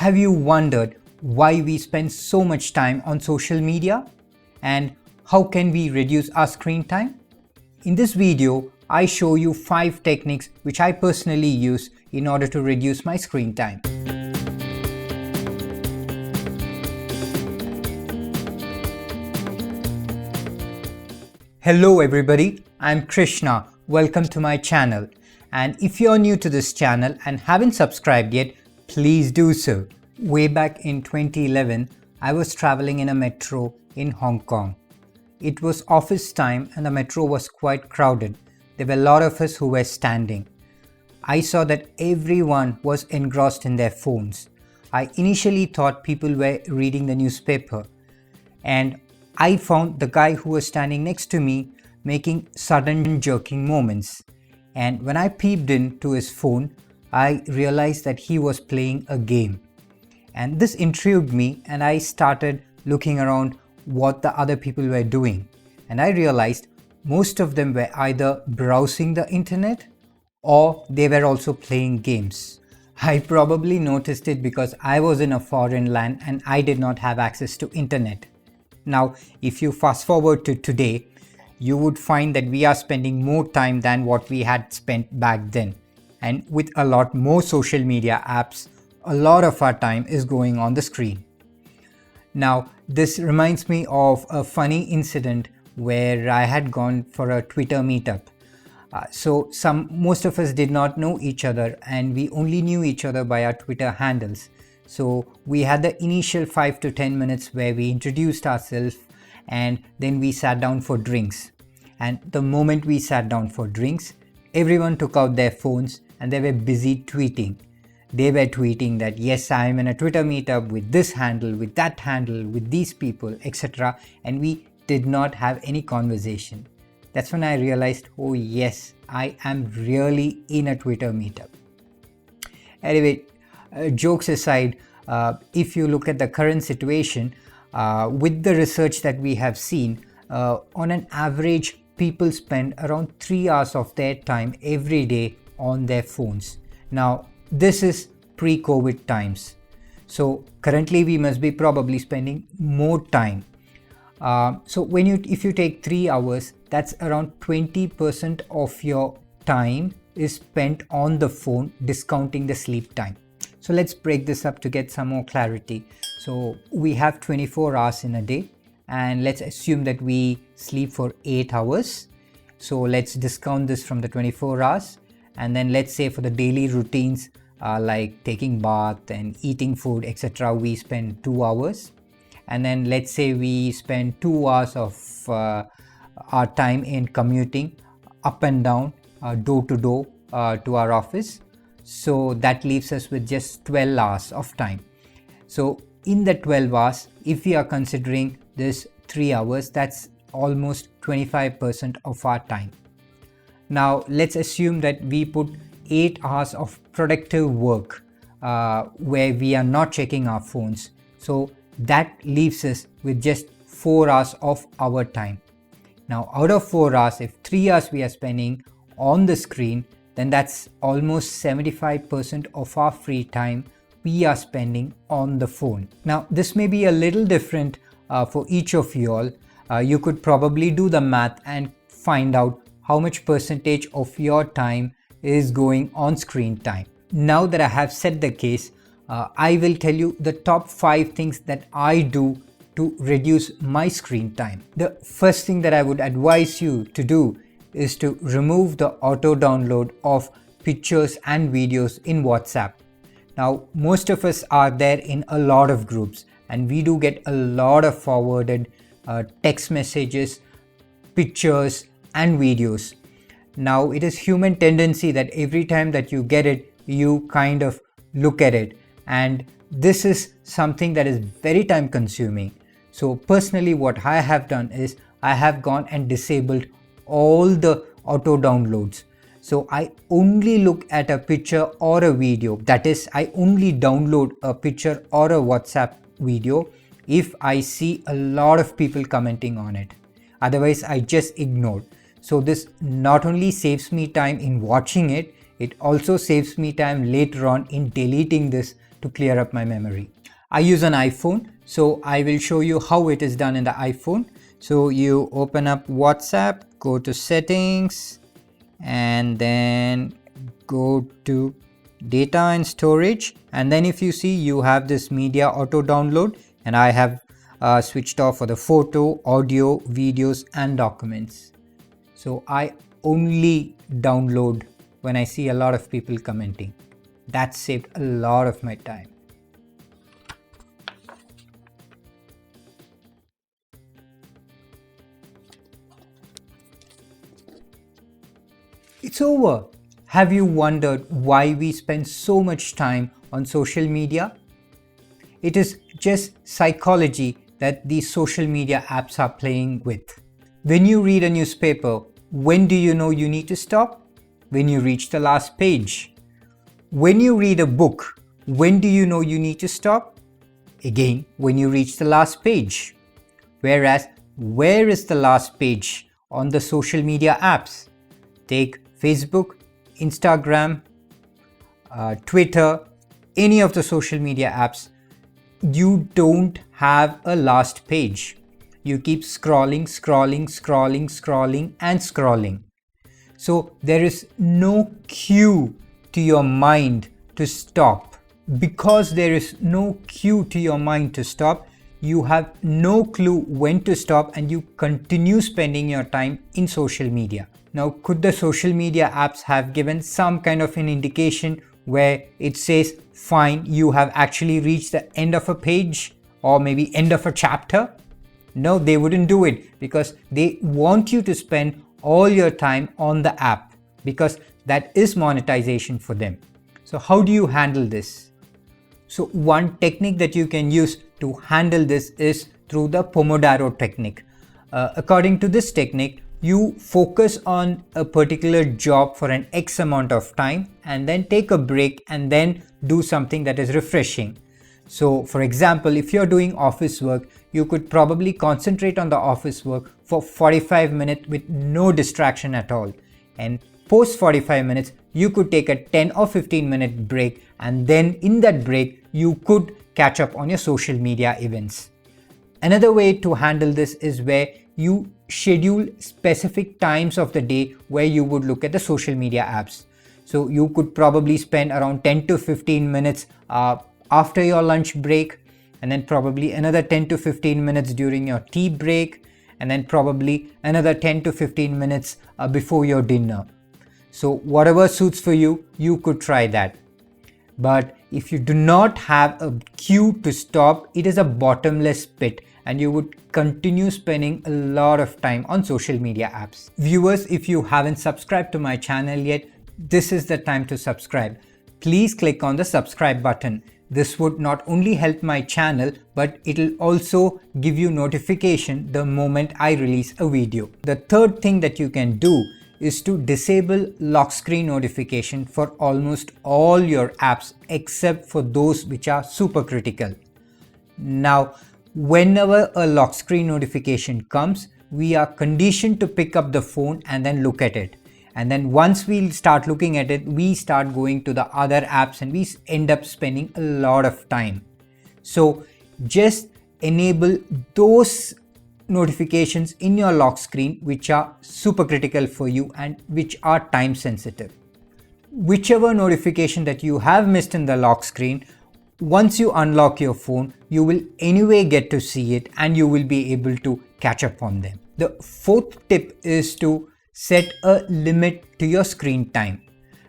Have you wondered why we spend so much time on social media? And how can we reduce our screen time? In this video, I show you 5 techniques which I personally use in order to reduce my screen time. Hello everybody, I'm Krishna. Welcome to my channel. And if you're new to this channel and haven't subscribed yet, please do so. Way back in 2011, I was traveling in a metro in Hong Kong. It was office time and the metro was quite crowded. There were a lot of us who were standing. I saw that everyone was engrossed in their phones. I initially thought people were reading the newspaper, and I found the guy who was standing next to me making sudden jerking movements. And when I peeped into his phone, I realized that he was playing a game. And this intrigued me, and I started looking around what the other people were doing. And I realized most of them were either browsing the internet or they were also playing games. I probably noticed it because I was in a foreign land and I did not have access to internet. Now, if you fast forward to today, you would find that we are spending more time than what we had spent back then. And with a lot more social media apps, a lot of our time is going on the screen. Now, this reminds me of a funny incident where I had gone for a Twitter meetup. Most of us did not know each other, and we only knew each other by our Twitter handles. So we had the initial 5 to 10 minutes where we introduced ourselves, and then we sat down for drinks. And the moment we sat down for drinks, everyone took out their phones and they were busy tweeting. They were tweeting that, yes, I am in a Twitter meetup with this handle, with that handle, with these people, etc. And we did not have any conversation. That's when I realized, oh yes, I am really in a Twitter meetup. Anyway, jokes aside, if you look at the current situation, with the research that we have seen, on an average, people spend around 3 hours of their time every day on their phones. Now, this is pre-COVID times. So currently we must be probably spending more time. If you take 3 hours, that's around 20% of your time is spent on the phone, discounting the sleep time. So let's break this up to get some more clarity. So we have 24 hours in a day, and let's assume that we sleep for 8 hours. So let's discount this from the 24 hours. And then let's say for the daily routines like taking bath and eating food, etc., we spend 2 hours. And then let's say we spend 2 hours of our time in commuting up and down, door to door to our office. So that leaves us with just 12 hours of time. So in the 12 hours, if we are considering this 3 hours, that's almost 25% of our time. Now let's assume that we put 8 hours of productive work where we are not checking our phones. So that leaves us with just 4 hours of our time. Now out of 4 hours, if 3 hours we are spending on the screen, then that's almost 75% of our free time we are spending on the phone. Now this may be a little different for each of you all. You could probably do the math and find out how much percentage of your time is going on screen time. Now that I have set the case, I will tell you the top 5 things that I do to reduce my screen time. The first thing that I would advise you to do is to remove the auto download of pictures and videos in WhatsApp. Now, most of us are there in a lot of groups, and we do get a lot of forwarded text messages, pictures and videos. Now, it is human tendency that every time that you get it, you kind of look at it, and this is something that is very time consuming. So personally, what I have done is I have gone and disabled all the auto downloads. So I only look at a picture or a video, that is, I only download a picture or a WhatsApp video if I see a lot of people commenting on it. Otherwise, I just ignore. So this not only saves me time in watching it, it also saves me time later on in deleting this to clear up my memory. I use an iPhone, so I will show you how it is done in the iPhone. So you open up WhatsApp, go to settings, and then go to data and storage, and then if you see, you have this media auto download, and I have switched off for the photo, audio, videos and documents. So I only download when I see a lot of people commenting. That saved a lot of my time. It's over. Have you wondered why we spend so much time on social media? It is just psychology that these social media apps are playing with. When you read a newspaper, when do you know you need to stop? When you reach the last page. When you read a book, when do you know you need to stop? Again, when you reach the last page. Whereas, where is the last page on the social media apps? Take Facebook, Instagram, Twitter, any of the social media apps. You don't have a last page. You keep scrolling, scrolling, scrolling, scrolling and scrolling. So there is no cue to your mind to stop. Because there is no cue to your mind to stop, you have no clue when to stop and you continue spending your time in social media. Now, could the social media apps have given some kind of an indication where it says, fine, you have actually reached the end of a page or maybe end of a chapter? No, they wouldn't do it because they want you to spend all your time on the app because that is monetization for them. So how do you handle this? So one technique that you can use to handle this is through the Pomodoro technique. According to this technique, you focus on a particular job for an X amount of time and then take a break and then do something that is refreshing. So for example, if you're doing office work, you could probably concentrate on the office work for 45 minutes with no distraction at all. And post 45 minutes, you could take a 10 or 15 minute break, and then in that break, you could catch up on your social media events. Another way to handle this is where you schedule specific times of the day where you would look at the social media apps. So you could probably spend around 10 to 15 minutes after your lunch break, and then probably another 10 to 15 minutes during your tea break, and then probably another 10 to 15 minutes before your dinner. So whatever suits for you, you could try that. But if you do not have a cue to stop, it is a bottomless pit and you would continue spending a lot of time on social media apps. Viewers, if you haven't subscribed to my channel yet, this is the time to subscribe. Please click on the subscribe button. This would not only help my channel, but it'll also give you notification the moment I release a video. The third thing that you can do is to disable lock screen notification for almost all your apps except for those which are super critical. Now, whenever a lock screen notification comes, we are conditioned to pick up the phone and then look at it. And then once we start looking at it, we start going to the other apps and we end up spending a lot of time. So just enable those notifications in your lock screen which are super critical for you and which are time sensitive. Whichever notification that you have missed in the lock screen, once you unlock your phone, you will anyway get to see it and you will be able to catch up on them. The fourth tip is to set a limit to your screen time.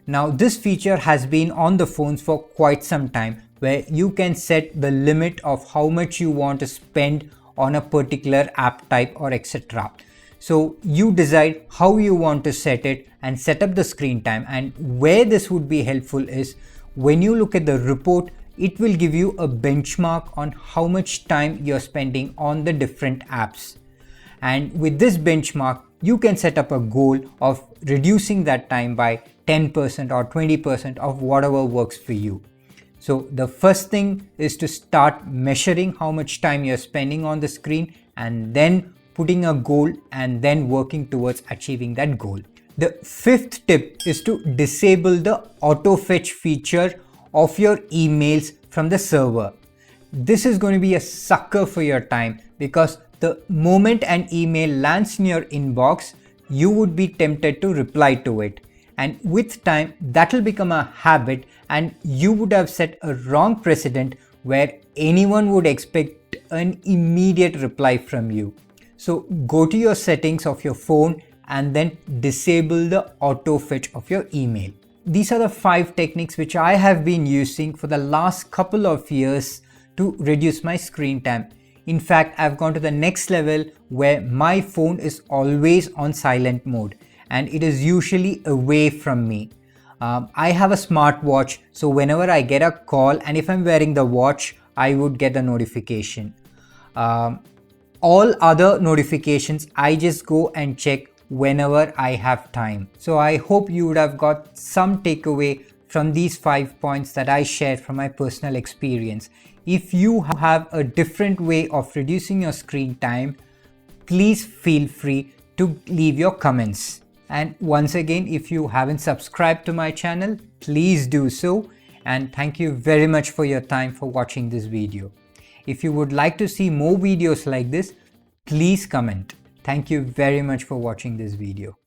Now this feature has been on the phones for quite some time where you can set the limit of how much you want to spend on a particular app type or etc. So you decide how you want to set it and set up the screen time, and where this would be helpful is when you look at the report, it will give you a benchmark on how much time you're spending on the different apps. And with this benchmark, you can set up a goal of reducing that time by 10% or 20% of whatever works for you. So the first thing is to start measuring how much time you're spending on the screen and then putting a goal and then working towards achieving that goal. The fifth tip is to disable the auto fetch feature of your emails from the server. This is going to be a sucker for your time, because the moment an email lands in your inbox, you would be tempted to reply to it. And with time, that will become a habit, and you would have set a wrong precedent where anyone would expect an immediate reply from you. So go to your settings of your phone and then disable the auto fetch of your email. These are the 5 techniques which I have been using for the last couple of years to reduce my screen time. In fact, I've gone to the next level where my phone is always on silent mode and it is usually away from me. I have a smartwatch, so whenever I get a call and if I'm wearing the watch, I would get a notification. All other notifications, I just go and check whenever I have time. So I hope you would have got some takeaway from these 5 points that I shared from my personal experience. If you have a different way of reducing your screen time, please feel free to leave your comments. And once again, if you haven't subscribed to my channel, please do so. And thank you very much for your time for watching this video. If you would like to see more videos like this, please comment. Thank you very much for watching this video.